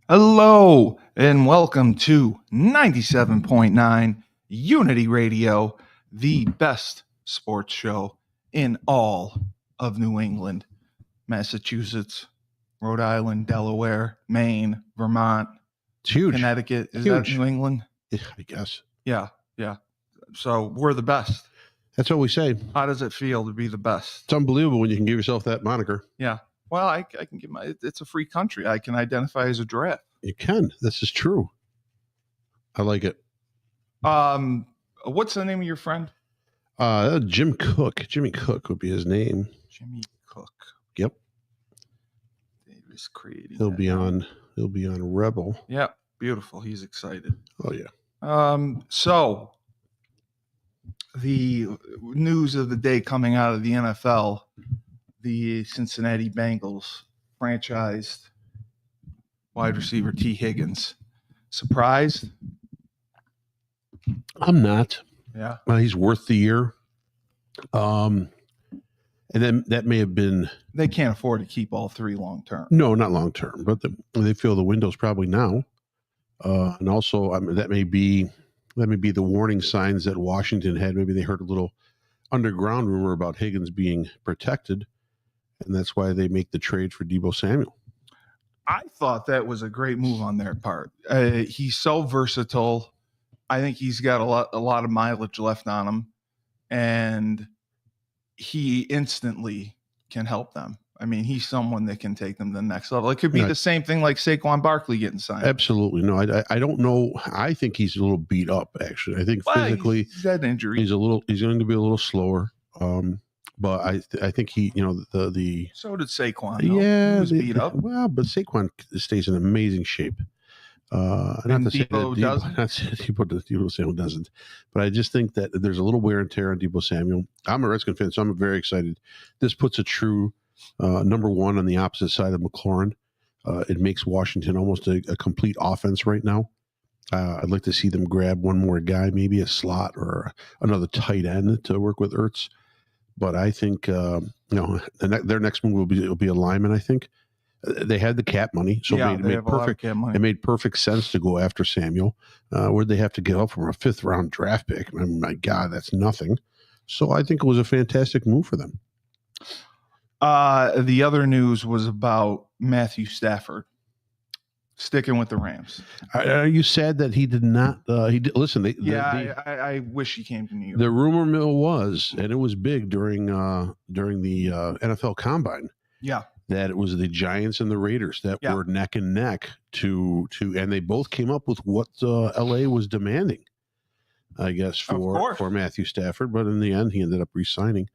Hello and welcome to 97.9 Unity Radio, the best sports show in all of New England, Massachusetts, Rhode Island, Delaware, Maine, Vermont, It's huge. Connecticut. Is Huge. that New England? Yeah, I guess. Yeah. So we're the best. That's what we say. How does it feel to be the best? It's unbelievable when you can give yourself that moniker. Yeah. Well, I can give it's a free country. I can identify as a giraffe. You can. This is true. I like it. What's the name of your friend? Jim Cook. Jimmy Cook would be his name. Jimmy Cook. Yep. Davis creating. He'll be on Rebel. Yeah, beautiful. He's excited. Oh yeah. So the news of the day coming out of the NFL, the Cincinnati Bengals franchised wide receiver T. Higgins. Surprised? I'm not. Yeah. Well, he's worth the year. And then that may have been. They can't afford to keep all three long term. No, not long term, but they feel the window's probably now. And also, I mean, that may be the warning signs that Washington had. Maybe they heard a little underground rumor about Higgins being protected, and that's why they make the trade for Deebo Samuel. I thought that was a great move on their part. He's so versatile. I think he's got a lot of mileage left on him, and he instantly can help them. I mean, he's someone that can take them to the next level. It could be the same thing like Saquon Barkley getting signed. Absolutely. No, I don't know. I think he's a little beat up, actually. I think physically he's had injury. He's going to be a little slower. But I think he, the so did Saquon. Yeah, he was beat up. Well, but Saquon stays in amazing shape. Not to say that Deebo Samuel doesn't, but I just think that there's a little wear and tear on Deebo Samuel. I'm a Redskin fan, so I'm very excited. This puts a true number one on the opposite side of McLaurin. It makes Washington almost a complete offense right now. I'd like to see them grab one more guy, maybe a slot or another tight end to work with Ertz. But I think their next move will be a lineman. I think they had the cap money, so it made perfect sense to go after Samuel. Where'd they have to give up from a 5th round draft pick? I mean, my God, that's nothing. So I think it was a fantastic move for them. The other news was about Matthew Stafford sticking with the Rams. Are you sad that he did not? Listen. I wish he came to New York. The rumor mill was, and it was big during the NFL Combine. Yeah, that it was the Giants and the Raiders that were neck and neck to, and they both came up with what LA was demanding, I guess, for Matthew Stafford. But in the end, he ended up re-signing.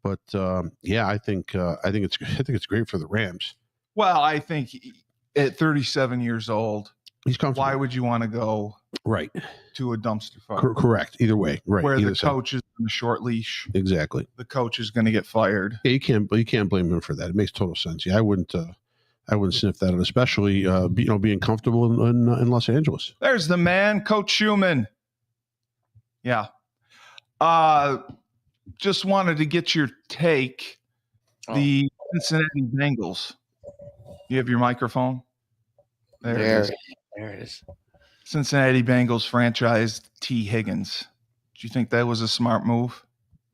But I think it's great for the Rams. Well, I think at 37 years old, he's comfortable. Why would you want to go right to a dumpster fire? Correct. Either way, right. Where the coach is on a short leach. Exactly. The coach is going to get fired. Yeah, you can't blame him for that. It makes total sense. Yeah, I wouldn't sniff that out, especially being comfortable in Los Angeles. There's the man, Coach Schman. Yeah. Just wanted to get your take. The Cincinnati Bengals. You have your microphone? There it is. Cincinnati Bengals franchised T. Higgins. Do you think that was a smart move?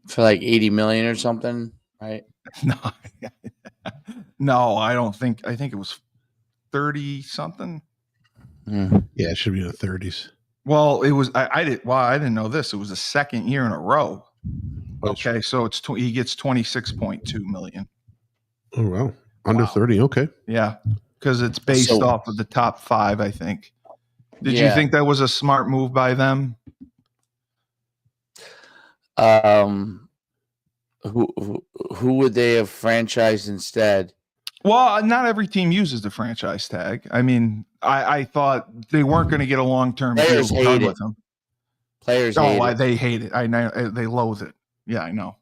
For like $80 million or something, right? No, I don't think. I think it was 30 something. Yeah, it should be in the 30s. Well, it was. I didn't know this. It was the second year in a row. Okay, so he gets 26.2 million. Oh well, under 30. Okay. Yeah, because it's based off of the top 5, I think. Did you think that was a smart move by them? Who would they have franchised instead? Well, not every team uses the franchise tag. I mean, I thought they weren't going to get a long-term deal done with them. Players they hate it. I know they loathe it. Yeah, I know.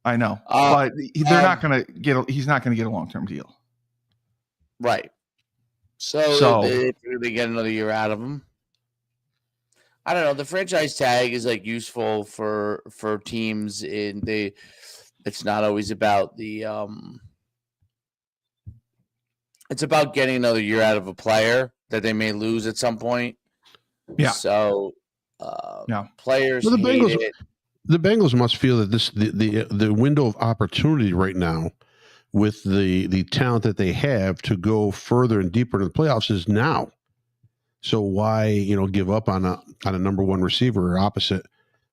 But they're not going to get. He's not going to get a long-term deal. Right. So they get another year out of him. I don't know. The franchise tag is like useful for teams. It's not always about the. It's about getting another year out of a player. that they may lose at some point. Yeah. So players well, hate it. The Bengals must feel that the window of opportunity right now with the talent that they have to go further and deeper into the playoffs is now. So why give up on a number one receiver or opposite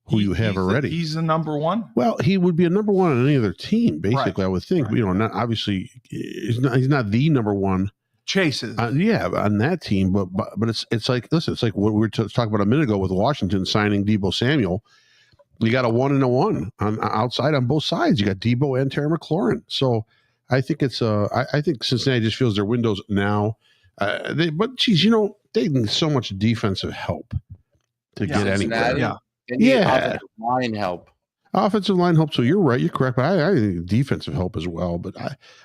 who you have already? He's the number one. Well, he would be a number one on any other team, basically. Right. I would think. Right. Not obviously he's not the number one. Chases. On that team, but it's like, listen, it's like what we were talking about a minute ago with Washington signing Deebo Samuel. You got a 1-1 on outside on both sides. You got Deebo and Terry McLaurin. So I think I think Cincinnati just feels their windows now. But geez, they need so much defensive help to get anywhere. Offensive line help. Offensive line help. So you're right. You're correct. But I think defensive help as well. But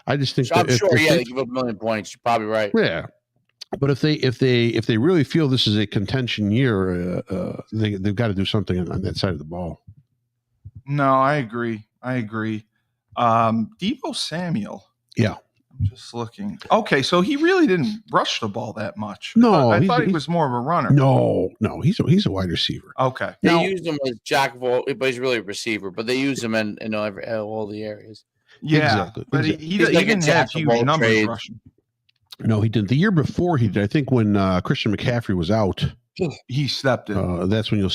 I just think I'm sure. They give up 1 million points. You're probably right. Yeah. But if they really feel this is a contention year, they've got to do something on that side of the ball. No, I agree. Deebo Samuel. Yeah. I'm just looking. Okay, so he really didn't rush the ball that much. No, I thought he was more of a runner. No, he's a wide receiver. Okay. They used him as jack of all, but he's really a receiver. But they use him in all the areas. Yeah, exactly. But he didn't have huge numbers rushing. No, he didn't. The year before he did. I think when Christian McCaffrey was out, he stepped in. That's when you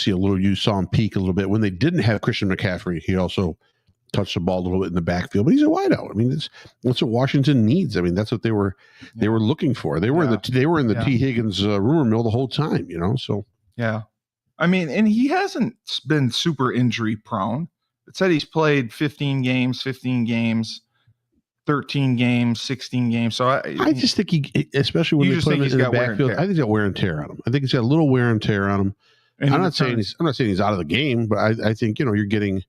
saw him peak a little bit. When they didn't have Christian McCaffrey, he also touched the ball a little bit in the backfield. But he's a wideout. I mean, that's what Washington needs. I mean, that's what they were looking for. They were in the T. Higgins rumor mill the whole time. So yeah. I mean, and he hasn't been super injury prone. It said he's played 15 games, 13 games, 16 games. So I just think he, especially when they put him in the backfield, I think he's got wear and tear on him. I think he's got a little wear and tear on him. And I'm not saying he's out of the game, but I think you're getting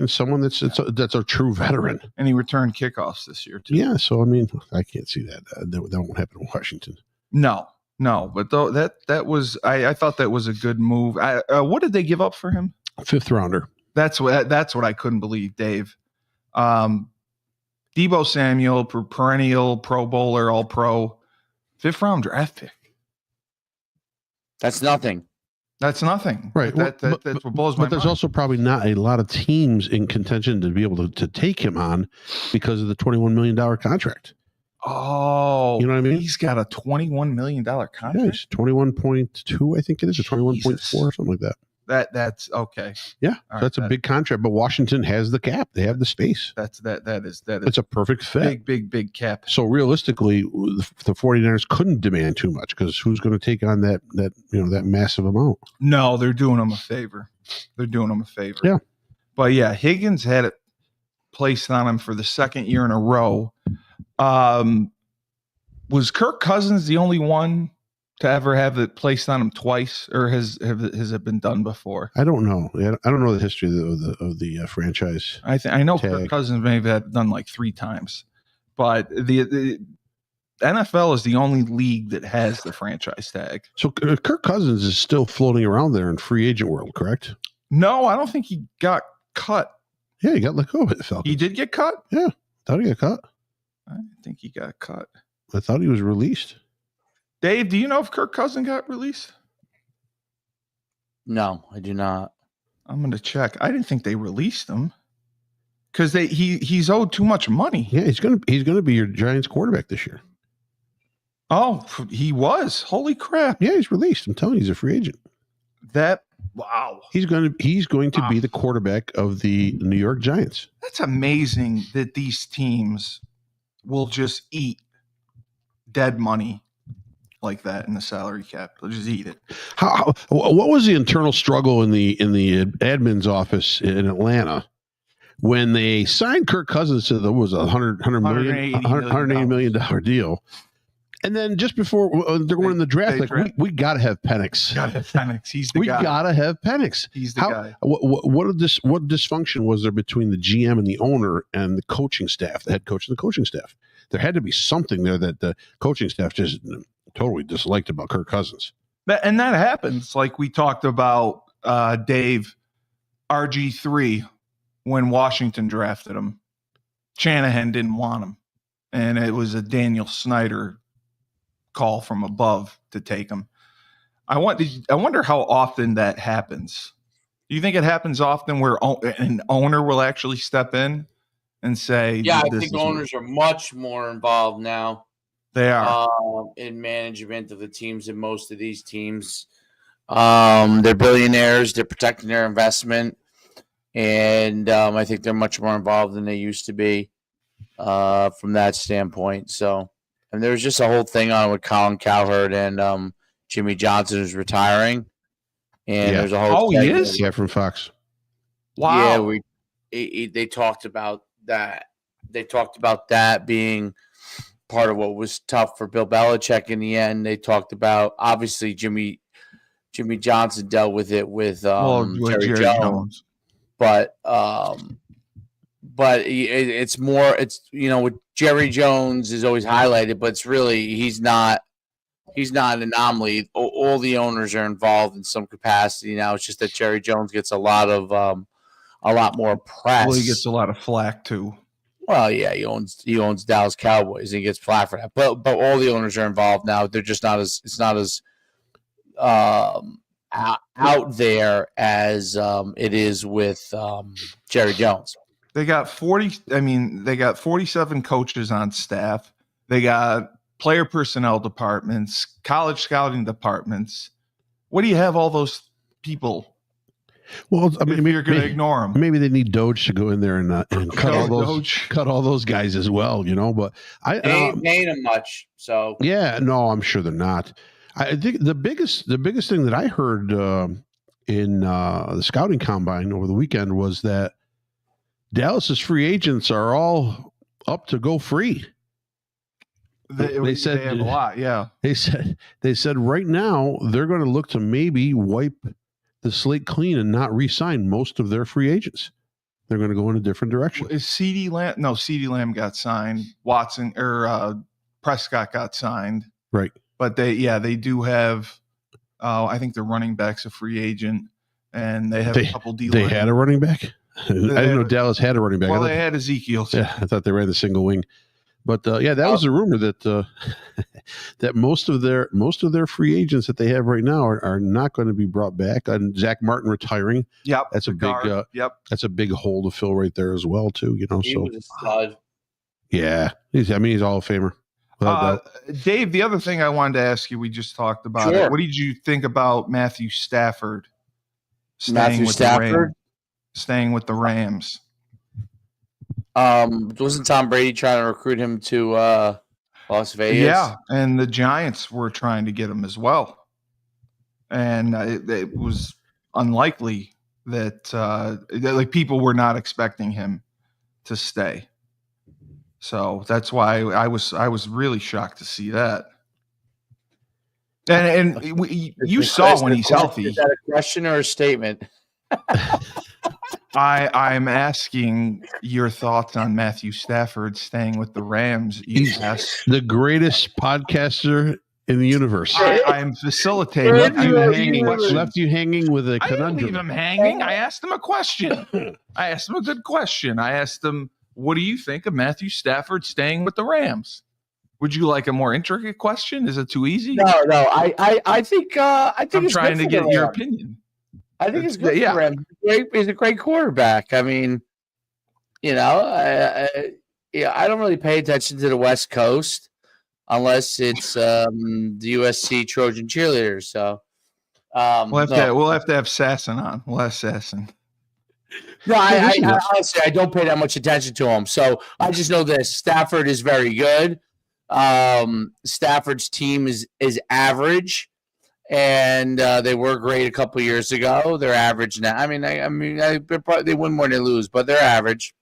someone that's a true veteran. And he returned kickoffs this year too. Yeah, so I mean, I can't see that that won't happen in Washington. No, but though that was I thought that was a good move. What did they give up for him? 5th rounder. That's what I couldn't believe, Dave. Deebo Samuel, perennial Pro Bowler, All Pro, 5th round draft pick. That's nothing. That's nothing. Right. That's what blows my mind. But there's also probably not a lot of teams in contention to be able to take him on because of the $21 million contract. Oh, you know what I mean? He's got a $21 million contract. Yeah, it's 21.2, I think it is, or 21.4, something like that. That's okay. Yeah, so that's a big contract, but Washington has the cap. They have the space. That is it's a perfect fit. Big cap. So realistically, the 49ers couldn't demand too much because who's going to take on that massive amount? No, they're doing them a favor. Yeah. But yeah, Higgins had it placed on him for the second year in a row. Was Kirk Cousins the only one to ever have it placed on him twice, or has it been done before? I don't know. I don't know the history of the franchise. I know tag. Kirk Cousins may have had it done like 3 times, but the NFL is the only league that has the franchise tag. So Kirk Cousins is still floating around there in free agent world, correct? No, I don't think he got cut. Yeah, he got let go by the Falcons. He did get cut? Yeah, thought he got cut. I think he got cut. I thought he was released. Dave, do you know if Kirk Cousins got released? No, I do not. I'm going to check. I didn't think they released him because he's owed too much money. Yeah, he's gonna be your Giants quarterback this year. Oh, he was. Holy crap! Yeah, he's released. I'm telling you, he's a free agent. Wow. He's going to be the quarterback of the New York Giants. That's amazing that these teams will just eat dead money like that in the salary cap. They'll just eat it. What was the internal struggle in the admin's office in Atlanta when they signed Kirk Cousins to $180 million deal? And then just before they're going in the draft, we got to have Penix. Got to have Penix. He's the guy. We got to have Penix. He's the guy. What dysfunction was there between the GM and the owner and the coaching staff, the head coach and the coaching staff? There had to be something there that the coaching staff just totally disliked about Kirk Cousins. And that happens. Like we talked about Dave, RG3, when Washington drafted him. Shanahan didn't want him. And it was a Daniel Snyder call from above to take him. I wonder how often that happens. Do you think it happens often where an owner will actually step in and say, yeah, I think owners are much more involved now. They are in management of the teams in most of these teams. They're billionaires. They're protecting their investment. And I think they're much more involved than they used to be from that standpoint. So, and there was just a whole thing on with Colin Cowherd and Jimmy Johnson who's retiring. And there's a whole he is? Yeah, from Fox. Wow. Yeah, they talked about that. They talked about that being part of what was tough for Bill Belichick in the end. They talked about, obviously, Jimmy Johnson dealt with it with Jerry Jones. But it's more, with Jerry Jones is always highlighted, but it's really, he's not an anomaly. All the owners are involved in some capacity now. It's just that Jerry Jones gets a lot more press. Well, he gets a lot of flack too. Well, yeah, he owns Dallas Cowboys. And he gets flack for that. But all the owners are involved now. They're just it's not as out there as it is with Jerry Jones. They got 47 coaches on staff. They got player personnel departments, college scouting departments. What do you have all those people? Well, I mean, you're going to ignore them. Maybe they need Doge to go in there and cut all those guys as well, But they ain't paying them much, so yeah, no, I'm sure they're not. I think the biggest thing that I heard in the scouting combine over the weekend was that Dallas's free agents are all up to go free. They said they have a lot, yeah. They said right now they're going to look to maybe wipe the slate clean and not re-sign most of their free agents. They're going to go in a different direction. Is CeeDee Lamb? No, CeeDee Lamb got signed. Watson or Prescott got signed. Right. But they do have. I think the running back's a free agent, and they have a couple deals. They had a running back. I didn't know Dallas had a running back. Well, they had Ezekiel. Too. Yeah, I thought they ran the single wing. But that was a rumor that that most of their free agents that they have right now are not going to be brought back. And Zach Martin retiring. Yep, that's a big. That's a big hole to fill right there as well too. He was a stud. Yeah, he's All of Famer. Dave, the other thing I wanted to ask you, we just talked about it. What did you think about Matthew Stafford staying with the Rams? Wasn't Tom Brady trying to recruit him to Las Vegas? Yeah, and the Giants were trying to get him as well. And it was unlikely that people were not expecting him to stay. So that's why I was really shocked to see that. And you saw when he's healthy. Is that a question or a statement? I'm asking your thoughts on Matthew Stafford staying with the Rams. He's the greatest podcaster in the universe. I'm facilitating. Left you hanging with a conundrum. I didn't leave him hanging. I asked him a question. I asked him a good question. I asked him, what do you think of Matthew Stafford staying with the Rams? Would you like a more intricate question? Is it too easy? No. I think I'm it's trying to get your opinion. I think it's good for him. He's a great quarterback. I mean, I don't really pay attention to the West Coast unless it's the USC Trojan cheerleaders. So we'll have to have Sasson on. We'll have Sasson. No, I honestly I don't pay that much attention to him. So I just know this: Stafford is very good. Stafford's team is average. And they were great a couple years ago. They're average now. I mean, they win more than they lose, but they're average.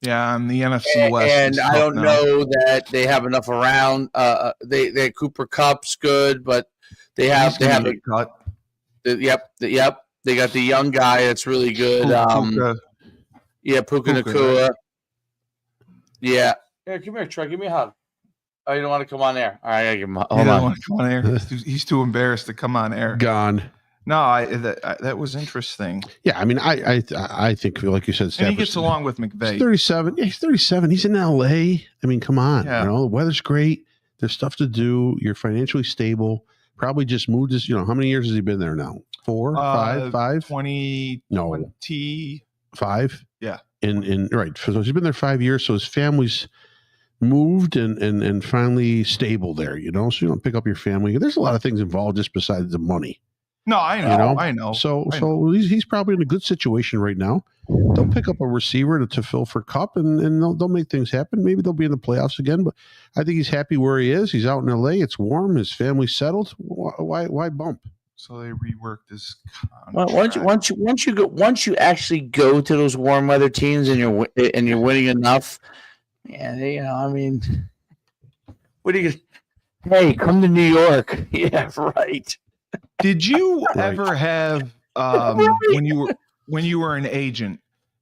Yeah, I'm the NFC West. And I don't know that they have enough around. They Cooper Kupp's good, but they have a cut. Yep. They got the young guy that's really good. Puka Nacua. Right? Yeah. Here, come here, Troy. Give me a hug. Oh, you don't want to come on air? All right, I gotta give him. Hold on. Don't want to come on air. He's too embarrassed to come on air. Gone. No, that was interesting. Yeah, I mean, I think, like you said, and he gets along with McVay. He's 37. Yeah, he's 37. He's in LA. I mean, come on. Yeah. The weather's great. There's stuff to do. You're financially stable. Probably just moved this. How many years has he been there now? 4, 5? 20. No, 5. Yeah. Right. So he's been there 5 years. So his family's moved and finally stable there. So you don't pick up your family. There's a lot of things involved just besides the money. No, I know. I know. So he's probably in a good situation right now. They'll pick up a receiver to fill for Cup, and they'll make things happen. Maybe they'll be in the playoffs again, but I think he's happy where he is. He's out in LA. It's warm. His family's settled. Why bump? So they reworked his contract. Well, once you actually go to those warm weather teams and you're winning enough, I mean, what are you gonna? Hey, come to New York. Yeah, right. Did you ever have when you were an agent?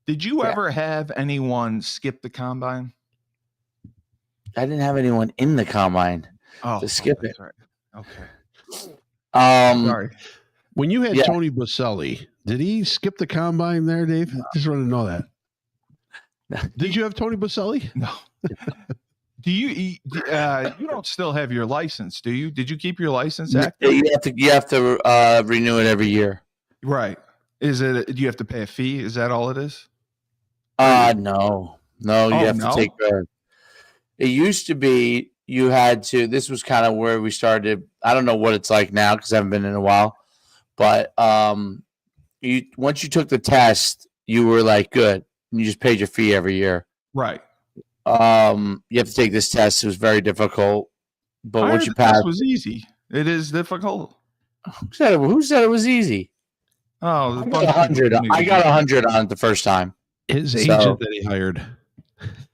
Did you ever have anyone skip the combine? I didn't have anyone in the combine to skip it. Right. Okay. Sorry. When you had Tony Boselli, did he skip the combine there, Dave? I just want to know that. Did you have Tony Boselli? No. Do you don't still have your license, do you? Did you keep your license active? You have to renew it every year. Right. Do you have to pay a fee? Is that all it is? No. You have to take it used to be you had to. This was kind of where we started. I don't know what it's like now because I haven't been in a while. But once you took the test, you were like good, and you just paid your fee every year. Right. You have to take this test. It was very difficult, but once you passed, it was easy. It is difficult. Who said it was easy? Oh, I got 100. I got 100 on it the first time. His agent that he hired,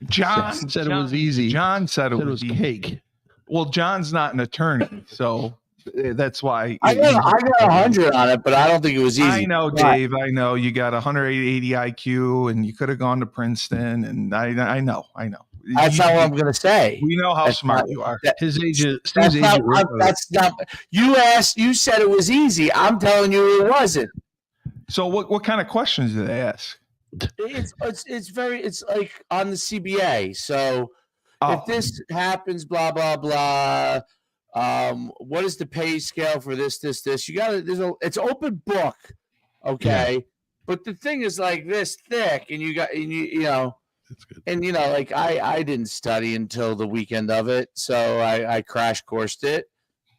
John, said it was easy. John said it was cake. Well, John's not an attorney, so that's why I got 100 on it, but I don't think it was easy. I know, Dave. I know you got 180 IQ, and you could have gone to Princeton, and I know. That's not what I'm going to say. We know how smart you are. His agent. That's not. You said it was easy. I'm telling you, it wasn't. So what kind of questions did they ask? It's like on the CBA. So if this happens, blah blah blah. What is the pay scale for this? You got to. It's open book, okay. Yeah. But the thing is like this thick, and you know. That's good. And like I didn't study until the weekend of it, so I crash coursed it.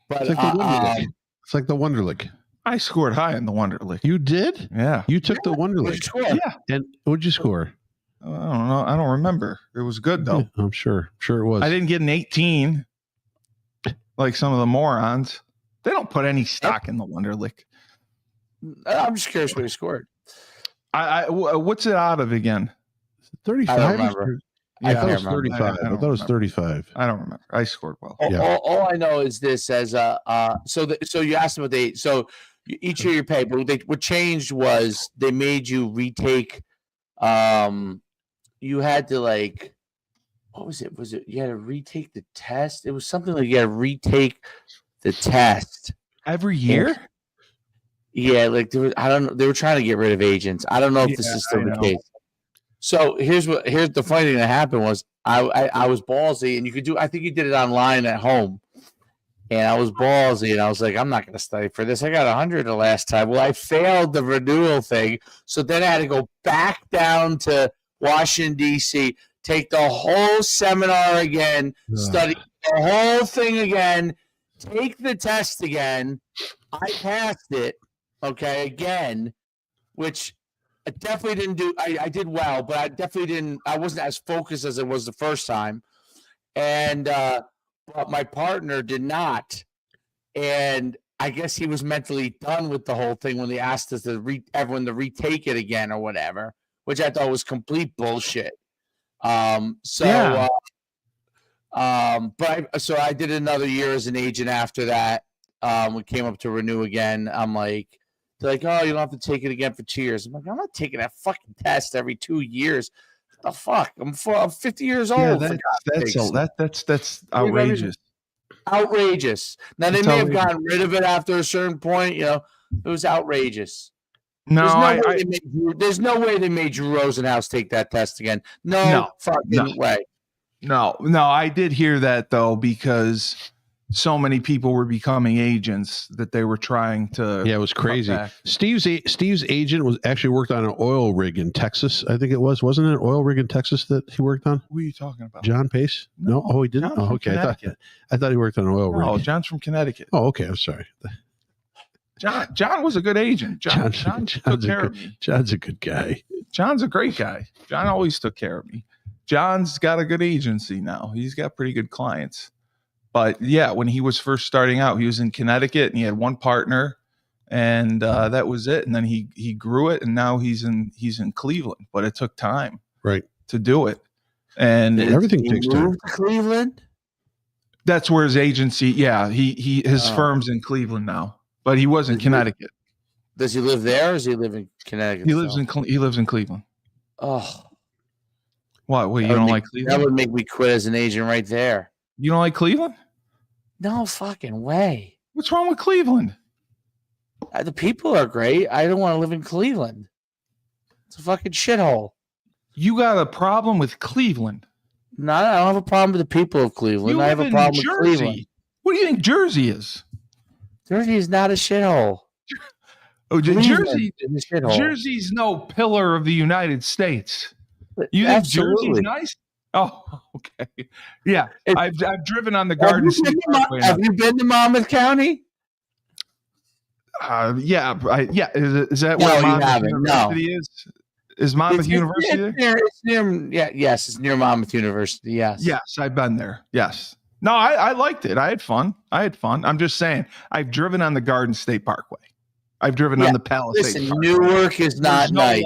But it's like the Wonderlic. I scored high in the Wonderlic. You did? Yeah. You took the Wonderlic. What'd you score? Yeah. And what'd you score? I don't know. I don't remember. It was good though. Yeah, I'm sure. Sure it was. I didn't get an 18 like some of the morons. They don't put any stock in the Wonderlic. I'm just curious what he scored. What's it out of again? 35. I don't remember. I thought it was 35. I thought it was 35. I don't remember. I scored well. All I know is this: so you asked about each year you pay, but what changed was they made you retake. You had to what was it? Was it you had to retake the test? It was something like you had to retake the test every year. Yeah, I don't know. They were trying to get rid of agents. I don't know if this is still the case. So here's the funny thing that happened was I was ballsy, and I think you did it online at home, and I was ballsy, and I was like, I'm not going to study for this. I got 100 the last time. Well, I failed the renewal thing, so then I had to go back down to Washington D.C., take the whole seminar again, study the whole thing again, take the test again. I passed it, again, which. I definitely didn't do. I did well, but I definitely didn't. I wasn't as focused as it was the first time, and but my partner did not, and I guess he was mentally done with the whole thing when they asked us everyone to retake it again or whatever, which I thought was complete bullshit. So I did another year as an agent after that. We came up to renew again. I'm like. They're like, oh, you don't have to take it again for 2 years. I'm like, I'm not taking that fucking test every 2 years. What the fuck? I'm 50 years old. Yeah, that's outrageous. Outrageous. Now they may have gotten rid of it after a certain point. It was outrageous. No, there's no way they made Drew Rosenhaus take that test again. No fucking way. No, I did hear that though, because so many people were becoming agents that they were trying to. Yeah, it was crazy. Steve's agent was actually worked on an oil rig in Texas. I think it wasn't it an oil rig in Texas that he worked on? Who are you talking about? John Pace? No, oh, he didn't. Oh, okay. I thought he worked on an oil rig. Oh, John's from Connecticut. Oh, okay. I'm sorry. John was a good agent. John took care of me. John's a good guy. John's a great guy. John always took care of me. John's got a good agency now. He's got pretty good clients. But yeah, when he was first starting out, he was in Connecticut and he had one partner, and that was it. And then he grew it, and now he's in Cleveland. But it took time, right, to do it. And everything takes time. Cleveland. That's where his agency. Yeah, his firm's in Cleveland now, but he was in Connecticut. Does he live there, or does he live in Connecticut? He lives in Cleveland. Oh, what? Wait, you don't like Cleveland? That would make me quit as an agent right there. You don't like Cleveland? No fucking way. What's wrong with Cleveland? The people are great. I don't want to live in Cleveland. It's a fucking shithole. You got a problem with Cleveland? No, I don't have a problem with the people of Cleveland. I have a problem with Cleveland. What do you think Jersey is? Jersey is not a shithole. Oh, Jersey's no pillar of the United States. You think Jersey's nice? Oh, okay. Yeah, I've driven on the Garden State Parkway. Have you been to Monmouth County? Yeah. Is that where Monmouth University is? Is Monmouth University there? It's near. Yes, it's near Monmouth University. Yes. Yes, I've been there. Yes. No, I liked it. I had fun. I'm just saying, I've driven on the Garden State Parkway. I've driven on the Palisades. Listen, Newark is not nice.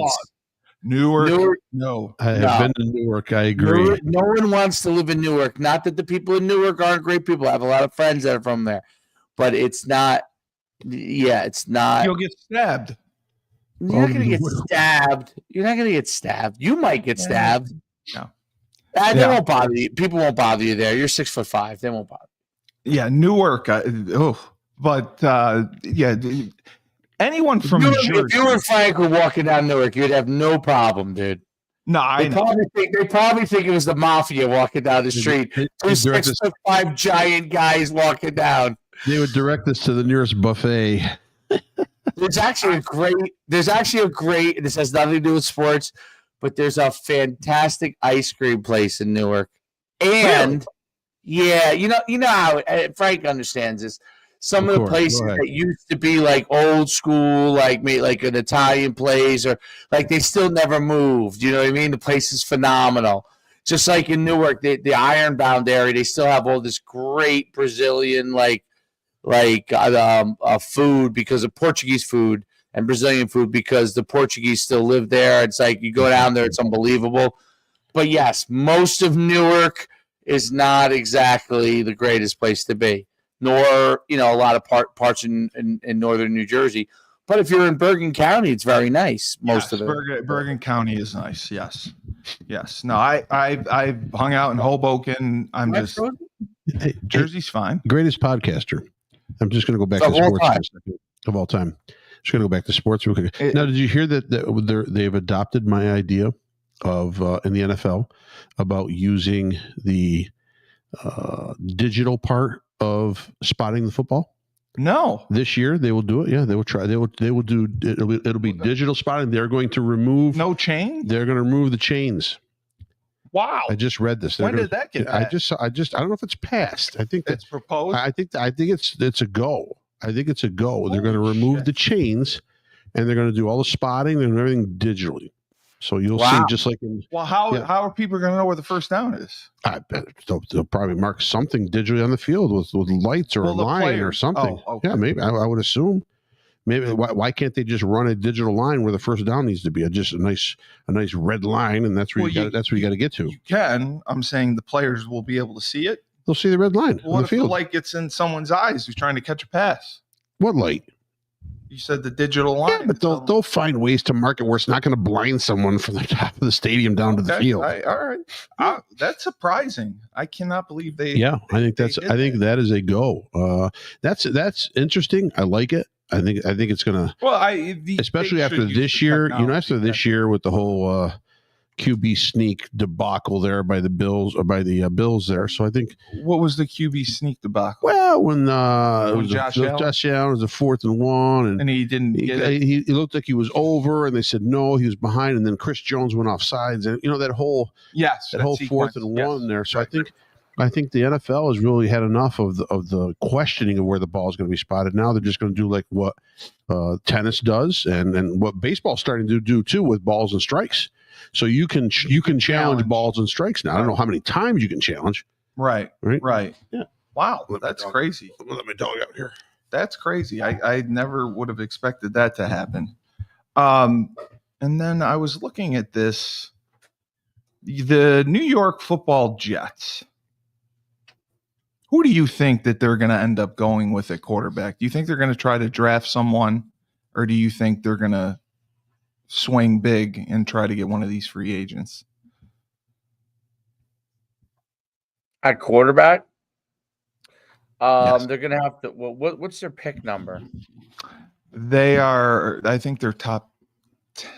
Newark, no. I have been to Newark. I agree. No one wants to live in Newark. Not that the people in Newark aren't great people. I have a lot of friends that are from there, but it's not. Yeah, it's not. You'll get stabbed. You're not going to get stabbed. You're not going to get stabbed. You might get stabbed. No. They won't bother you. People won't bother you there. You're 6'5". They won't bother you. Yeah, Newark. Anyone from Jersey. If you and Frank were walking down Newark, you'd have no problem, dude. No, I know. They probably think it was the mafia walking down the street. 2 6'5" giant guys walking down. They would direct us to the nearest buffet. There's actually a great, this has nothing to do with sports, but there's a fantastic ice cream place in Newark. And yeah, you know how Frank understands this. Some of the places that used to be like old school, like an Italian place, or like they still never moved. You know what I mean? The place is phenomenal. Just like in Newark, the Ironbound area, they still have all this great Brazilian food, because of Portuguese food and Brazilian food, because the Portuguese still live there. It's like you go down there, it's unbelievable. But yes, most of Newark is not exactly the greatest place to be, nor a lot of parts in northern New Jersey. But if you're in Bergen County, it's very nice. Most of it. Bergen County is nice. Yes. No, I've hung out in Hoboken. Jersey's fine. Greatest podcaster. I'm just going to go back to sports of all time. Just going to go back to sports real quick. Now, did you hear that they've adopted my idea of in the NFL about using the digital part of spotting the football? No. This year they will do it. Yeah, they will try. They will do. It'll be digital spotting. They're going to remove no chain. They're going to remove the chains. Wow! I just read this. When did that get? I don't know if it's passed. I think it's proposed. I think it's a go. I think it's a go. They're going to remove the chains, and they're going to do all the spotting and everything digitally. So you'll see, just like in. Well, how are people going to know where the first down is? I bet they'll probably mark something digitally on the field with lights or a line or something. Oh, okay. Yeah, maybe I would assume. Maybe why can't they just run a digital line where the first down needs to be? Just a nice red line, and that's where you got to get to. You can. I'm saying the players will be able to see it. They'll see the red line on the field. The light gets in someone's eyes who's trying to catch a pass? What light? You said the digital line. Yeah, but they'll find ways to mark it where it's not going to blind someone from the top of the stadium down to the field. All right. That's surprising. I cannot believe they. Yeah, I think that is a go. That's interesting. I like it. I think it's gonna. Well, especially after this year. After this year with the whole QB sneak debacle there by the Bills or by the Bills there. So I think what was the QB sneak debacle? Well, when it was Josh Allen was a 4th and 1, and he didn't get it. He looked like he was over, and they said no, he was behind, and then Chris Jones went off sides, and that whole whole sequence. 4th and 1 there. So I think the NFL has really had enough of the questioning of where the ball is going to be spotted. Now they're just going to do like what tennis does, and what baseball's starting to do too with balls and strikes. So you can challenge balls and strikes now. I don't know how many times you can challenge. Right. Yeah. Wow, that's crazy. I'm gonna let my dog out here. That's crazy. I never would have expected that to happen. And then I was looking at this. The New York Football Jets. Who do you think that they're going to end up going with at quarterback? Do you think they're going to try to draft someone, or do you think they're going to swing big and try to get one of these free agents? At quarterback? Yes. They're going to have to – what's their pick number? They are – I think they're top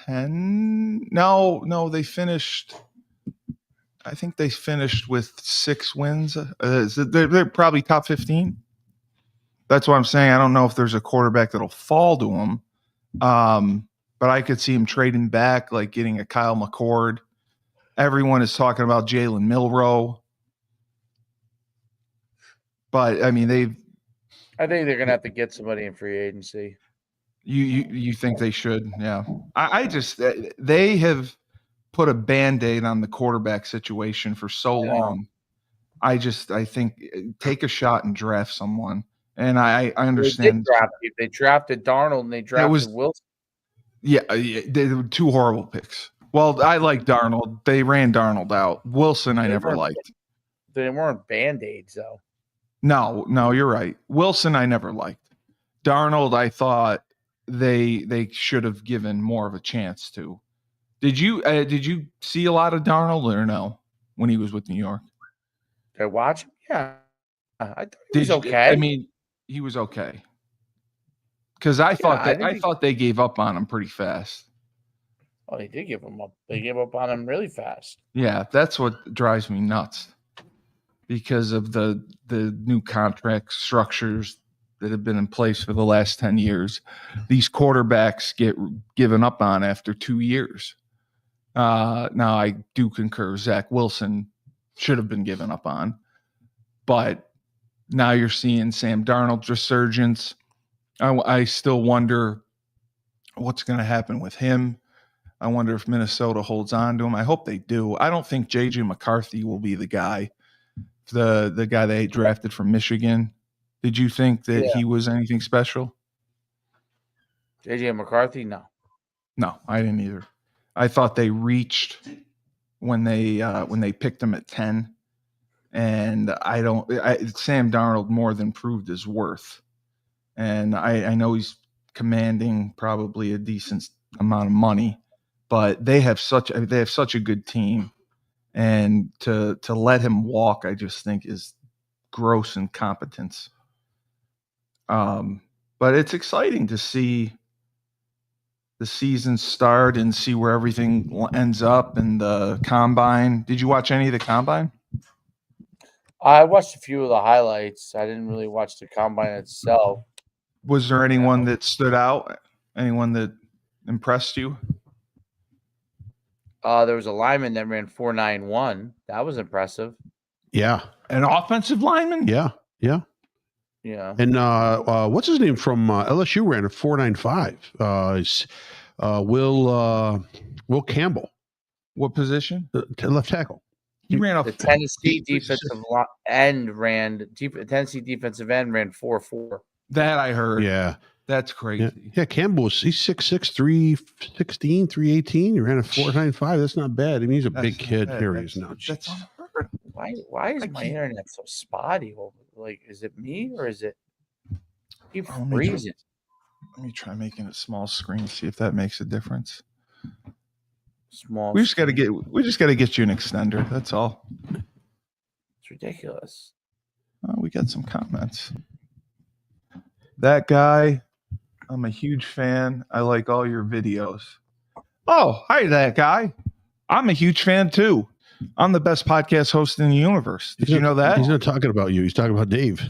10. No, they finished – I think they finished with 6 wins. They're probably top 15. That's what I'm saying. I don't know if there's a quarterback that'll fall to them. But I could see him trading back, like getting a Kyle McCord. Everyone is talking about Jalen Milroe. But, I mean, I think they're going to have to get somebody in free agency. You think they should? Yeah. They have put a Band-Aid on the quarterback situation for so long. I think take a shot and draft someone. And I understand. They drafted Darnold and they drafted Wilson. Yeah, they were 2 horrible picks. Well, I like Darnold. They ran Darnold out. Wilson, I never liked. They weren't Band-Aids, though. No, you're right. Wilson, I never liked. Darnold, I thought they should have given more of a chance to. Did you see a lot of Darnold or no when he was with New York? Did I watch him? Yeah, I thought he was okay. I mean, he was okay. Because I thought they gave up on him pretty fast. Oh, they did give him up. They gave up on him really fast. Yeah, that's what drives me nuts. Because of the new contract structures that have been in place for the last 10 years. These quarterbacks get given up on after 2 years. Now, I do concur. Zach Wilson should have been given up on. But now you're seeing Sam Darnold's resurgence. I still wonder what's going to happen with him. I wonder if Minnesota holds on to him. I hope they do. I don't think J.J. McCarthy will be the guy, the guy they drafted from Michigan. Did you think that he was anything special? J.J. McCarthy? No. No, I didn't either. I thought they reached when they picked him at 10. And Sam Darnold more than proved his worth. And I know he's commanding probably a decent amount of money, but they have such a good team, and to let him walk, I just think is gross incompetence. But it's exciting to see the season start and see where everything ends up in the combine. Did you watch any of the combine? I watched a few of the highlights. I didn't really watch the combine itself. Was there anyone that stood out? Anyone that impressed you? There was a lineman that ran 4.91. That was impressive. Yeah. An offensive lineman? Yeah. And what's his name from LSU ran a 4.95. Will Campbell. What position? Left tackle. He ran off the Tennessee defensive end ran 4.4. That I heard. Yeah. That's crazy. Yeah, Campbell, he's 6'6", 316, 318. He ran a 4.95. That's not bad. I mean, he's a big kid. Here he is now. That's unheard. Why is my internet so spotty? Like, is it me or is it keep freezing? Let me try making it small screen, see if that makes a difference. We just got to get you an extender. That's all. It's ridiculous. Oh, we got some comments. That guy, I'm a huge fan. I like all your videos. Oh, hi, that guy. I'm a huge fan too. I'm the best podcast host in the universe. Did you know that? He's not talking about you. He's talking about Dave.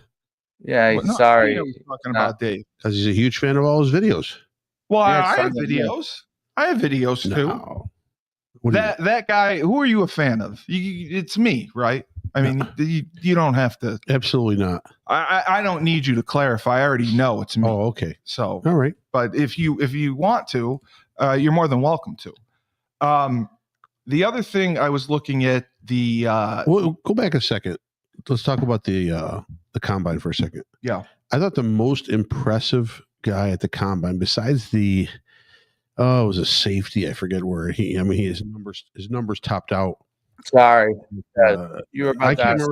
Yeah, Well, no, sorry. I was talking about Dave. Because he's a huge fan of all his videos. Well, Yeah, I have videos. I have videos too. No. That guy, who are you a fan of? It's me, right? I mean, you don't have to. Absolutely not. I don't need you to clarify. I already know it's me. Oh, okay. So, all right. But if you want to, you're more than welcome to. The other thing I was looking at well, go back a second. Let's talk about the combine for a second. Yeah. I thought the most impressive guy at the combine, besides it was a safety. I forget where his numbers topped out. Sorry. You were about to ask.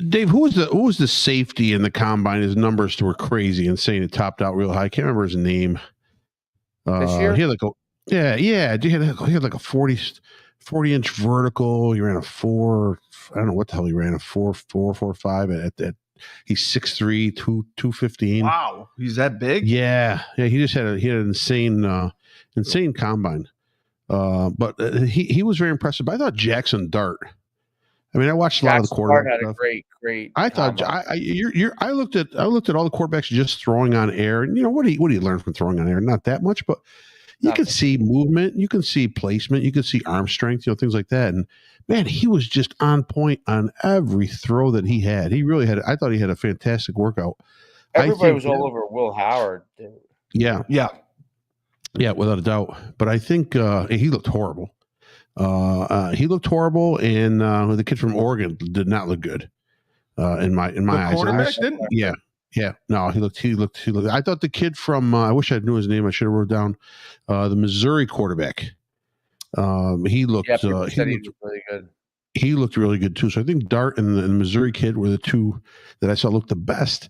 Dave, who was the safety in the combine? His numbers were crazy, insane. It topped out real high. I can't remember his name. This year? He had like he had like a 40-inch vertical. He ran a 4. I don't know what the hell he ran, a 4.45 at that. He's 6'3", 215. Wow, he's that big? Yeah. He just had an insane combine. But he was very impressive. But I thought Jackson Dart. I mean, I watched a lot of the quarterbacks. Dart had a great. I thought I looked at all the quarterbacks just throwing on air, and what do you learn from throwing on air? Not that much, but you can see movement, you can see placement, you can see arm strength, things like that. And man, he was just on point on every throw that he had. He really had. I thought he had a fantastic workout. Everybody was all over Will Howard. Dude. Yeah, without a doubt. But I think he looked horrible. He looked horrible, and the kid from Oregon did not look good. In my eyes, yeah. No, he looked. I thought the kid from I wish I knew his name. I should have wrote down the Missouri quarterback. He looked. He looked really good. He looked really good too. So I think Dart and the Missouri kid were the two that I saw looked the best.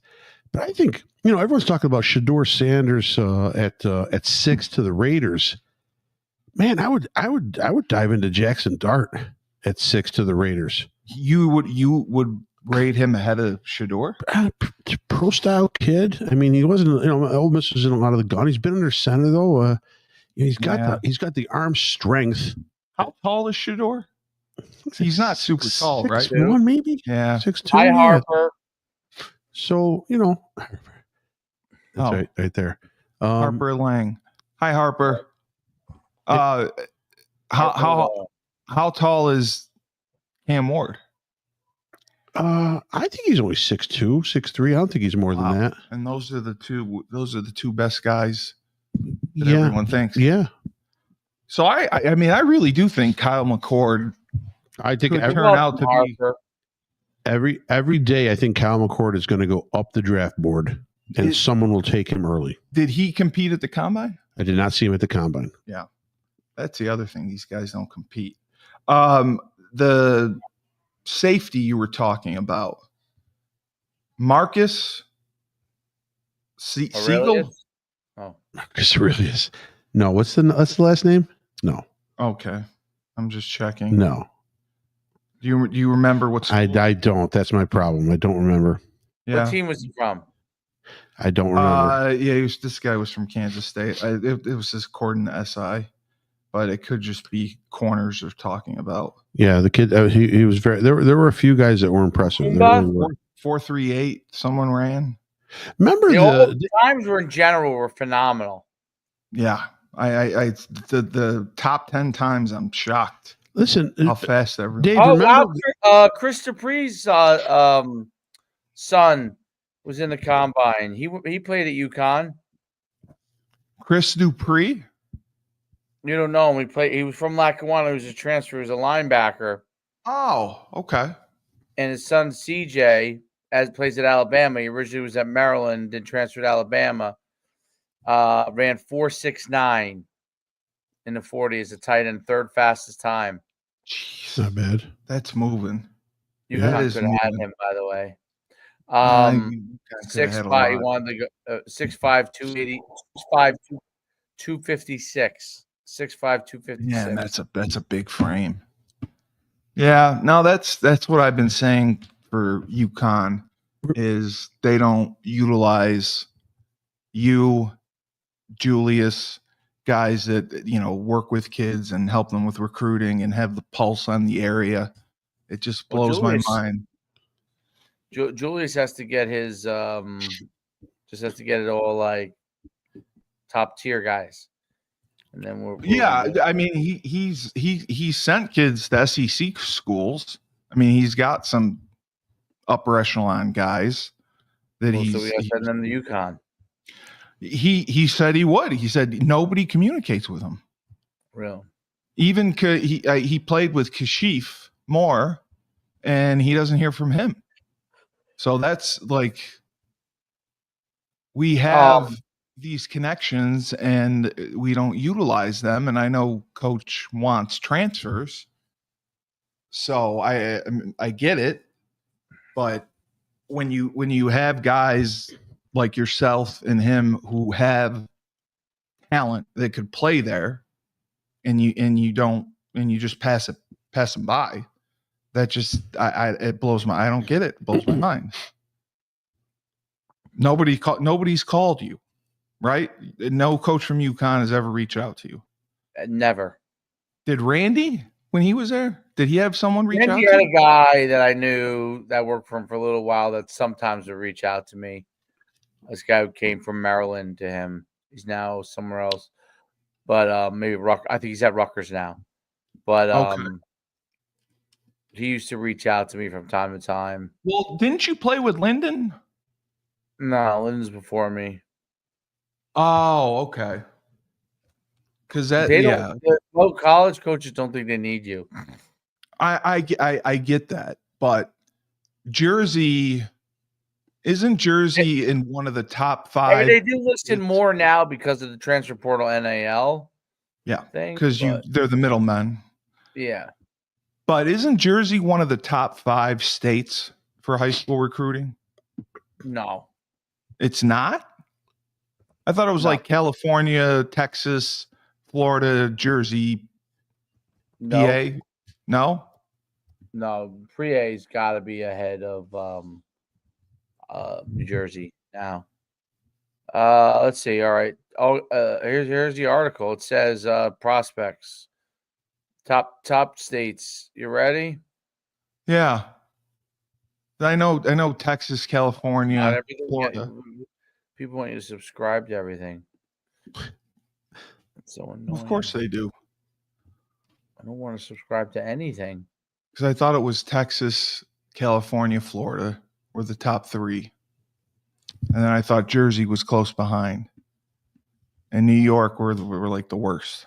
But I think everyone's talking about Shedeur Sanders at 6 to the Raiders. Man, I would dive into Jackson Dart at 6 to the Raiders. You would rate him ahead of Shedeur? Pro style kid. I mean, he wasn't. Ole Miss was in a lot of the gun. He's been under center though. He's got the arm strength. How tall is Shedeur? He's not super tall, right? 6'1" maybe. Yeah, 6'2". Hi, Harper. So that's right there. Harper Lang. Hi, Harper. How tall is Cam Ward? I think he's only 6'2", 6'3". I don't think he's more than that. And those are the two best guys that everyone thinks. Yeah. So I mean, I really do think Kyle McCord. I think could turn out to be every day. I think Kyle McCord is going to go up the draft board, and someone will take him early. Did he compete at the combine? I did not see him at the combine. Yeah, that's the other thing. These guys don't compete. The safety you were talking about, Marcus Siegel. Marcus Aurelius. No, what's the last name? No. Okay, I'm just checking. No. Do you remember what school? I don't. That's my problem. I don't remember. Yeah. What team was he from? I don't remember. This guy was from Kansas State. It was just according to SI, but it could just be corners they're talking about. Yeah, the kid. He was very. There were a few guys that were impressive. 4.38. Someone ran. Remember the times in general were phenomenal. Yeah, I the top 10 times I'm shocked. Listen, how fast everyone. Dave, Chris Dupree's son was in the combine. He played at UConn. Chris Dupree? You don't know him. He was from Lackawanna. He was a transfer. He was a linebacker. Oh, okay. And his son CJ plays at Alabama. He originally was at Maryland, then transferred to Alabama. Ran 4.69 in the 40 as a tight end, third fastest time. Jeez, not bad. That's moving. You could have had him, by the way. 6'5", he wanted to go 6'5", 280, 6'5", 256. 6'5", 256. Yeah, that's a big frame. Yeah, no, that's what I've been saying for UConn is they don't utilize you, Julius, guys that, work with kids and help them with recruiting and have the pulse on the area. It just blows my mind. Julius has to get his just has to get it all like top tier guys. And then I mean, he sent kids to SEC schools. I mean, he's got some upper echelon guys that so we got to send them to UConn. He said he would. He said nobody communicates with him. Real. Even he played with Kashif Moore, and he doesn't hear from him. So that's like we have these connections and we don't utilize them. And I know Coach wants transfers, so I get it. But when you have guys like yourself and him who have talent that could play there, and you just pass them by, that just it blows my. I don't get it. It blows my mind. Nobody's called you, right? No coach from UConn has ever reached out to you. Never. Did Randy, when he was there, did he have someone reach out to you? He had a guy that I knew that worked for him for a little while that sometimes would reach out to me. This guy who came from Maryland to him. He's now somewhere else. But maybe I think he's at Rutgers now. But he used to reach out to me from time to time. Well, didn't you play with Lyndon? No, Lyndon's before me. Oh, okay. Because college coaches don't think they need you. I get that, but isn't Jersey in one of the top 5? I mean, they do listen more now because of the transfer portal NIL. Yeah, because they're the middlemen. Yeah, but isn't Jersey one of the top 5 states for high school recruiting? No, it's not. I thought it was like California, Texas, Florida, Jersey, PA. No. PA's got to be ahead of New Jersey now. Let's see. All right. Here's the article. It says prospects, top states. You ready? Yeah. I know Texas, California, Florida. People want you to subscribe to everything. It's so annoying. Of course they do. I don't want to subscribe to anything. Because I thought it was Texas, California, Florida were the top 3. And then I thought Jersey was close behind. And New York were like the worst.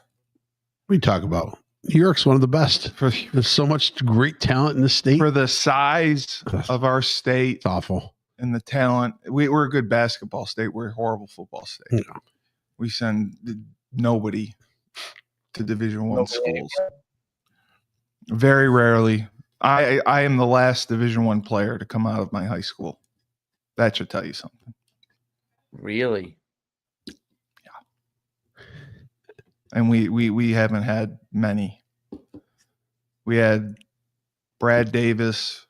What are you talking about? New York's one of the best. There's so much great talent in the state. For the size of our state. It's awful. And the talent. We're a good basketball state. We're a horrible football state. Yeah. We send nobody to Division I schools. Very rarely. I am the last Division I player to come out of my high school. That should tell you something. Really? Yeah. And we haven't had many. We had Brad Davis,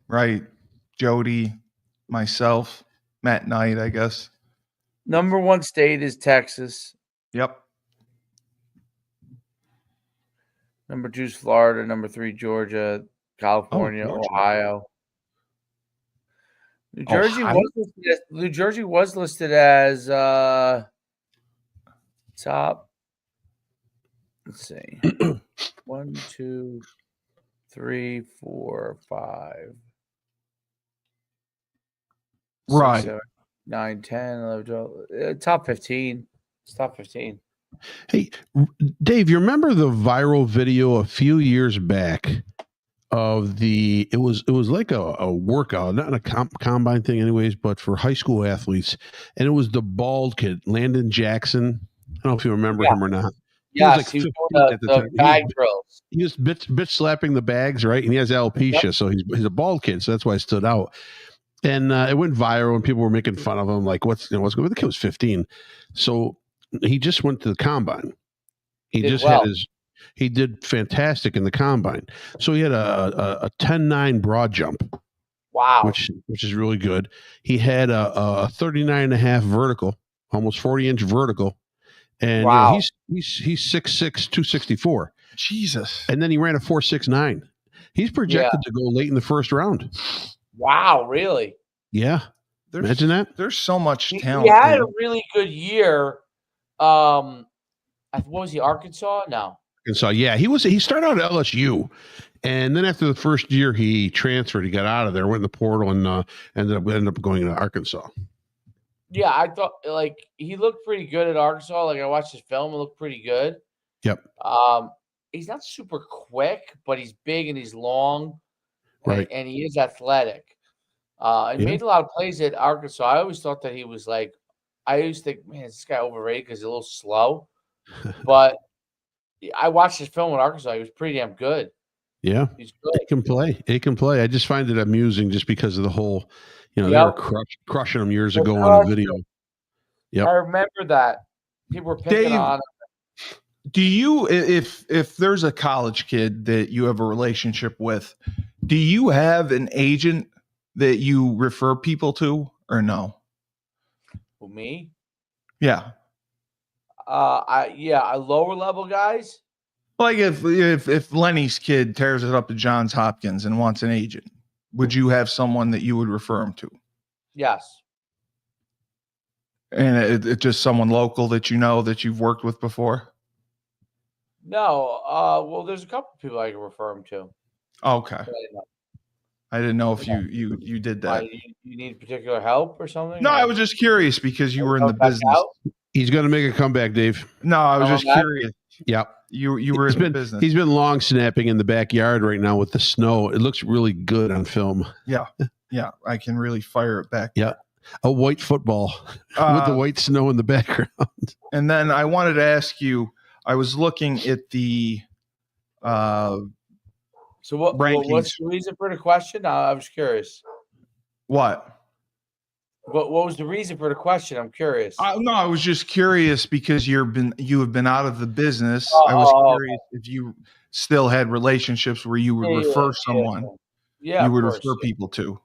right? Jody, myself, Matt Knight, I guess. Number 1 state is Texas. Yep. Number 2 is Florida. Number 3, Georgia, California, Georgia. Ohio. New Jersey was listed as top. Let's see. 1, 2, 3, 4, 5. Right. 6, 7, 9, 10, 11, 12. Top 15. It's top 15. Hey, Dave, you remember the viral video a few years back of it was like a workout, not a combine thing anyways, but for high school athletes. And it was the bald kid, Landon Jackson. I don't know if you remember him or not. Yes, he was like the bag drills. He was bitch slapping the bags, right? And he has alopecia, so he's a bald kid, so that's why it stood out. And it went viral, and people were making fun of him, like, what's going on? The kid was 15. So he just went to the combine. He did fantastic in the combine. So he had a 10.9 broad jump. Wow. Which is really good. He had a 39.5 vertical, almost 40-inch vertical, And wow. he's 6'6", 264. Jesus. And then he ran a 4.69. He's projected to go late in the first round. Wow, really? Yeah. Imagine that. There's so much talent. He had a really good year. What was he, Arkansas? No. Arkansas, yeah. He started out at LSU. And then after the first year, he transferred. He got out of there, went in the portal, and ended up going to Arkansas. Yeah, I thought he looked pretty good at Arkansas. Like I watched his film, it looked pretty good. Yep. He's not super quick, but he's big and he's long, right? And he is athletic. He made a lot of plays at Arkansas. I always thought that he was I always think, man, is this guy overrated because he's a little slow. But I watched his film at Arkansas. He was pretty damn good. Yeah, he's good. He can play. I just find it amusing just because of the whole, they were crushing him years ago on a video. Yeah, I remember that. People were picking on him. Do you, if there's a college kid that you have a relationship with, do you have an agent that you refer people to or no? Who, me? Yeah. Lower level guys. Like if Lenny's kid tears it up to Johns Hopkins and wants an agent, would you have someone that you would refer him to? Yes. And it's just someone local that that you've worked with before? No. Well, there's a couple of people I can refer him to. Okay. I didn't know if you did that. You need particular help or something? No, I was just curious because you were in the business. He's going to make a comeback, Dave. No, I was just curious. Yep. You were in the business. He's been long snapping in the backyard right now with the snow. It looks really good on film. Yeah. Yeah. I can really fire it back. Yeah. A white football with the white snow in the background. And then I wanted to ask you, I was looking at the So what's the reason for the question? I was curious. What? What was the reason for the question? I'm curious. No, I was just curious because you have been out of the business. I was curious if you still had relationships where you would refer someone. Yeah, you would refer people to.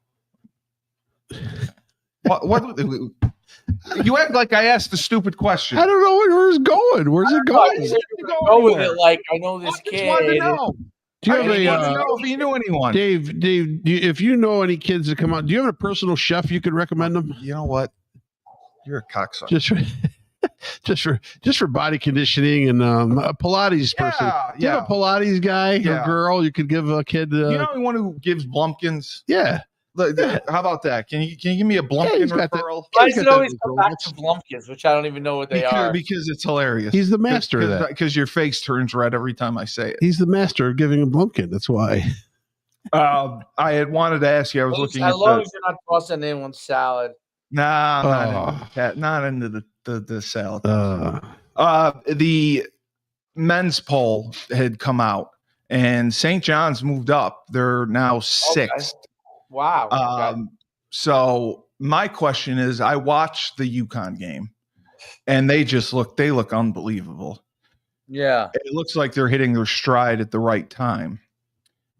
What? You act like I asked a stupid question. I don't know where it's going. Where's it going? Go with it. Like I know this kid. I know. Do you have if you know anyone, Dave? If you know any kids that come out, do you have a personal chef you could recommend them? You know what? You're a cocksucker. Just for body conditioning and a Pilates person. Do you have a Pilates guy or girl you could give a kid? You know anyone who gives Blumpkins? Yeah. How about that? Can you give me a Blumpkin referral? I should always come back to Blumpkins, which I don't even know what they are. Because it's hilarious. He's the master of that. Because your face turns red every time I say it. He's the master of giving a Blumpkin. That's why. I had wanted to ask you. I was looking at. As long as you're not tossing anyone's salad. Nah, not into the salad. The men's poll had come out, and St. John's moved up. They're now 6th. Okay. Wow. So my question is, I watched the UConn game and they look unbelievable. Yeah. It looks like they're hitting their stride at the right time.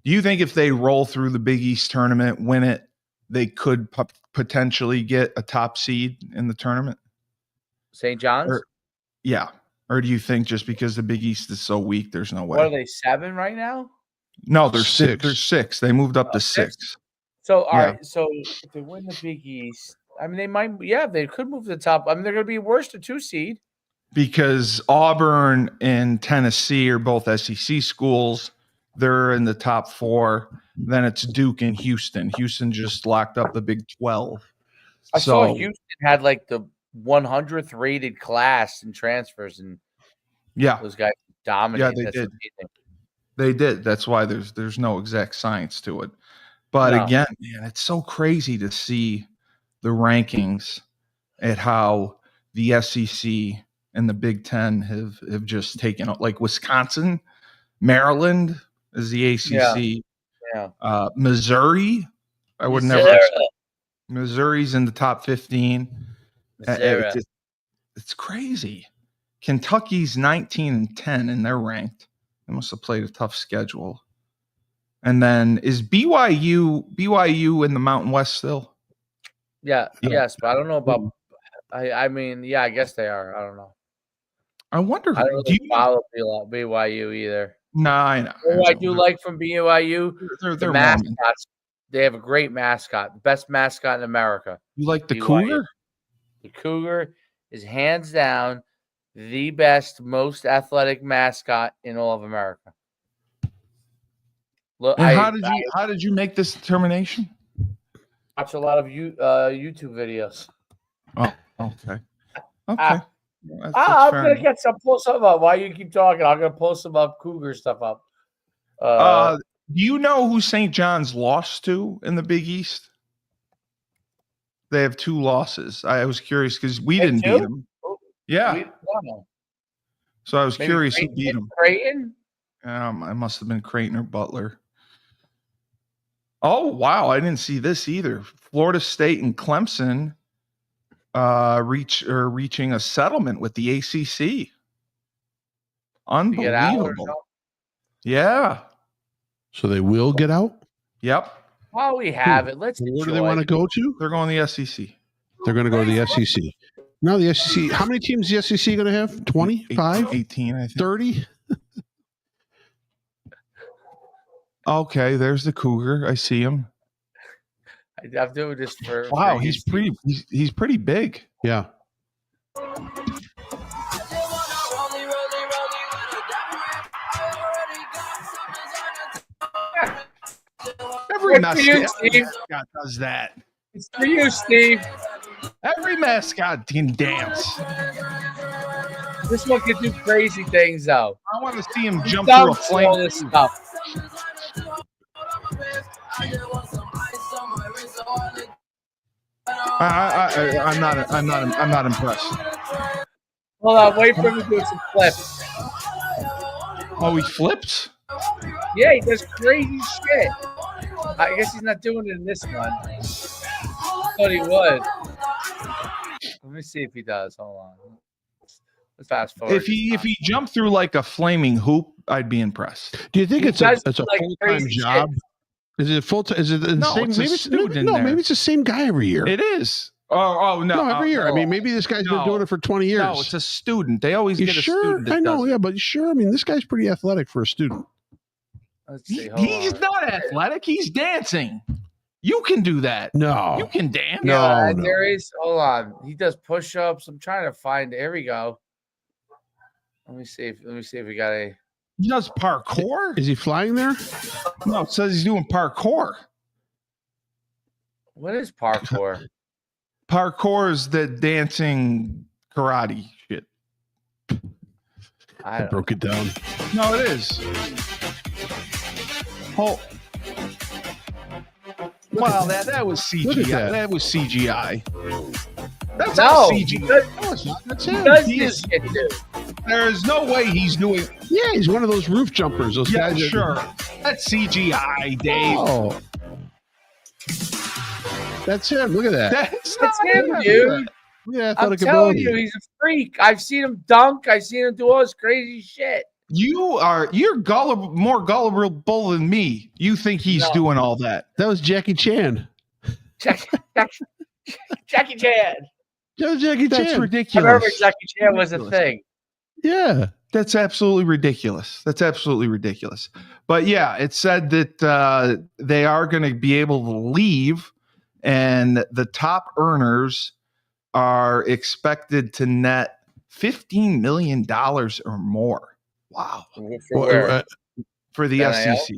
Do you think if they roll through the Big East tournament, win it, they could potentially get a top seed in the tournament? St. John's? Or do you think just because the Big East is so weak, there's no way? What are they, 7 right now? No, they're 6. They're 6. They moved up to 6. So, all right. So, if they win the Big East, I mean, they might, they could move to the top. I mean, they're going to be worse to 2 seed. Because Auburn and Tennessee are both SEC schools. They're in the top 4. Then it's Duke and Houston. Houston just locked up the Big 12. I saw Houston had like the 100th rated class in transfers. And those guys dominated. Yeah, they did. They did. That's why there's no exact science to it. But again, man, it's so crazy to see the rankings at how the SEC and the Big Ten have just taken up. Like Wisconsin, Maryland is the ACC. Yeah. Missouri, I would never. Missouri's in the top 15. It's crazy. Kentucky's 19-10, and they're ranked. They must have played a tough schedule. And then is BYU in the Mountain West still? Yeah. Yes, but I don't know about. I mean, I guess they are. I don't know. I wonder. I don't really follow BYU either. No, I know. What I do like from BYU, they're mascots. Mormon. They have a great mascot, the best mascot in America. You like the BYU. Cougar? The Cougar is hands down the best, most athletic mascot in all of America. Look, how did you make this determination? Watch a lot of YouTube videos. Oh, okay. Okay. I'm gonna pull some up. While you keep talking, I'm gonna pull some up Cougar stuff up. Do you know who St. John's lost to in the Big East? They have 2 losses. I was curious because we didn't beat them. Yeah. So I was curious who beat them. Creighton? I must have been Creighton or Butler. Oh, wow. I didn't see this either. Florida State and Clemson reaching a settlement with the ACC. Unbelievable. Yeah. So they will get out? Yep. While we have it, let's Where do they want to go to? They're going to the SEC. They're going to go to the SEC. Now the SEC, how many teams is the SEC going to have? 25? 18, I think. 30? Okay, there's the Cougar. I see him. I'm doing this for wow. He's pretty big. Yeah. Every mascot does that. It's for you, Steve. Every mascot can dance. This one can do crazy things, though. I want to see him jump through a flame. All this stuff. I'm not impressed. Hold on, wait for him to do some flips. Oh, he flips? Yeah, he does crazy shit. I guess he's not doing it in this one. I thought he would. Let me see if he does. Hold on. Let's fast forward. If he jumped through like a flaming hoop, I'd be impressed. Do you think it's a full-time job? Shit. Is it full-time? Is it the same? Maybe it's the same guy every year. It is. Oh no! No, every year. I mean, maybe this guy's been doing it for 20 years. No, it's a student. They always get a student. I know, yeah, but sure. I mean, this guy's pretty athletic for a student. Let's see. He's not athletic. He's dancing. You can do that. No, you can dance. No, there is. Hold on. He does push-ups. I'm trying to find. Here we go. Let me see if we got a. He does parkour. Is he flying there? No, it says he's doing parkour. What is parkour? Parkour is the dancing karate shit. I broke it down. No, it is. Oh. Wow, that was CGI. That was CGI. That's not CGI. That's him. There's no way he's doing. Yeah, he's one of those roof jumpers. Those guys. Sure. That's CGI, Dave. Oh. That's him. Look at that. That's him, dude. Yeah, I'm telling you, he's a freak. I've seen him dunk. I've seen him do all this crazy shit. You're gullible, more gullible than me. You think he's doing all that? That was Jackie Chan. Jackie Chan. That was Jackie Chan. That's ridiculous. I remember Jackie Chan was a thing. Yeah. That's absolutely ridiculous. But yeah, it said that they are going to be able to leave, and the top earners are expected to net $15 million or more. Wow. For the SEC.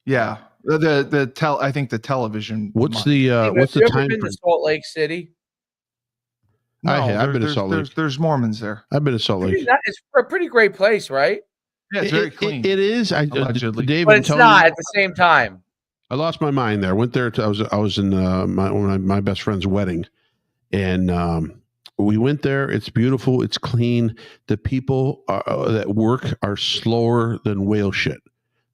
Yeah. I think the television. What's the time frame? Salt Lake City? No, I've been to Salt Lake. There's Mormons there. I've been to Salt Lake. It's a pretty great place, right? Yeah, it's very clean. It is. Allegedly. But it's not at the same time. I lost my mind there. I went there. I was in one of my best friend's wedding, and we went there. It's beautiful. It's clean. The people that work are slower than whale shit.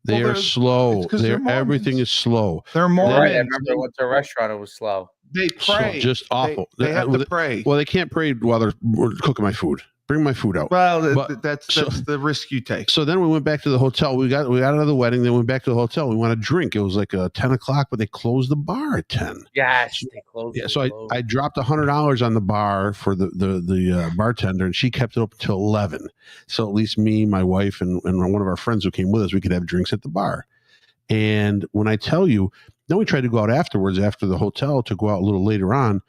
They are slow. Everything is slow. They're more. I remember I went to a restaurant. It was slow. They pray. Just awful. They have to pray. Well, they can't pray while they're cooking my food. Bring my food out. Well, that's the risk you take. So then we went back to the hotel. We got out of the wedding. Then we went back to the hotel. We wanted a drink. It was like 10 o'clock, but they closed the bar at 10. Yes, they closed. Yeah, so I dropped $100 on the bar for the bartender, and she kept it up until 11. So at least me, my wife, and one of our friends who came with us, we could have drinks at the bar. And when I tell you, then we tried to go out afterwards, after the hotel, to go out a little later on.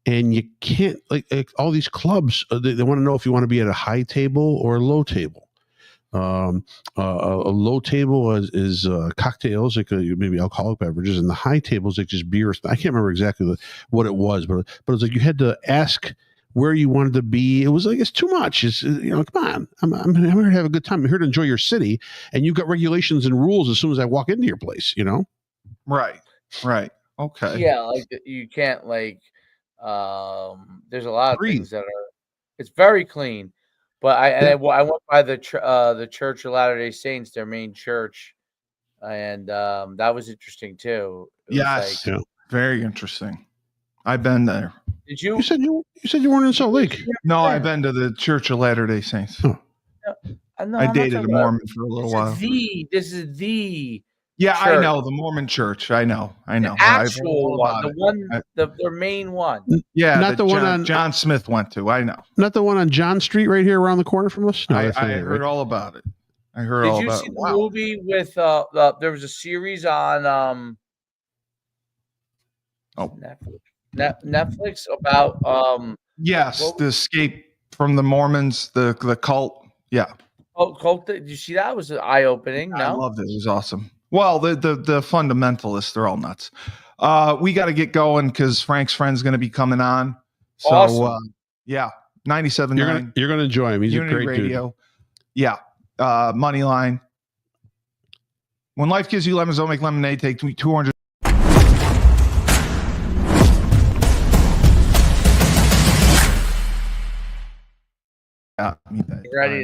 And you can't, like all these clubs, they want to know if you want to be at a high table or a low table. A low table is cocktails, like maybe alcoholic beverages, and the high table is like just beer. I can't remember exactly what it was, but it was like you had to ask where you wanted to be. It was like, it's too much. It's, come on, I'm here to have a good time. I'm here to enjoy your city, and you've got regulations and rules as soon as I walk into your place. Right. Okay. Yeah, like you can't there's a lot of things that are. It's very clean, but I went by the Church of Latter-day Saints, their main church, and that was interesting too. Yes, very interesting. I've been there. Did you? You said you weren't in Salt Lake. No, I've been to the Church of Latter-day Saints. Oh. No, I dated a Mormon for a little while. This is the. Yeah, church. I know the Mormon church. I know. The actual one, the one, their main one. Yeah, not the one on John Smith went to. I know. Not the one on John Street right here around the corner from us. No, I heard all about it. I heard all about it. Did you see the movie with? There was a series on Netflix about yes, the escape from the Mormons, the cult. Yeah. Oh, cult. Did you see that? It was eye opening. No? I loved it. It was awesome. Well, the fundamentalists, they're all nuts. We got to get going because Frank's friend's going to be coming on. So, awesome. Yeah, 97.9. You're going to enjoy him. He's Unity a great Radio. dude. Yeah, Moneyline. When life gives you lemons, don't make lemonade. Take 200. Yeah, ready.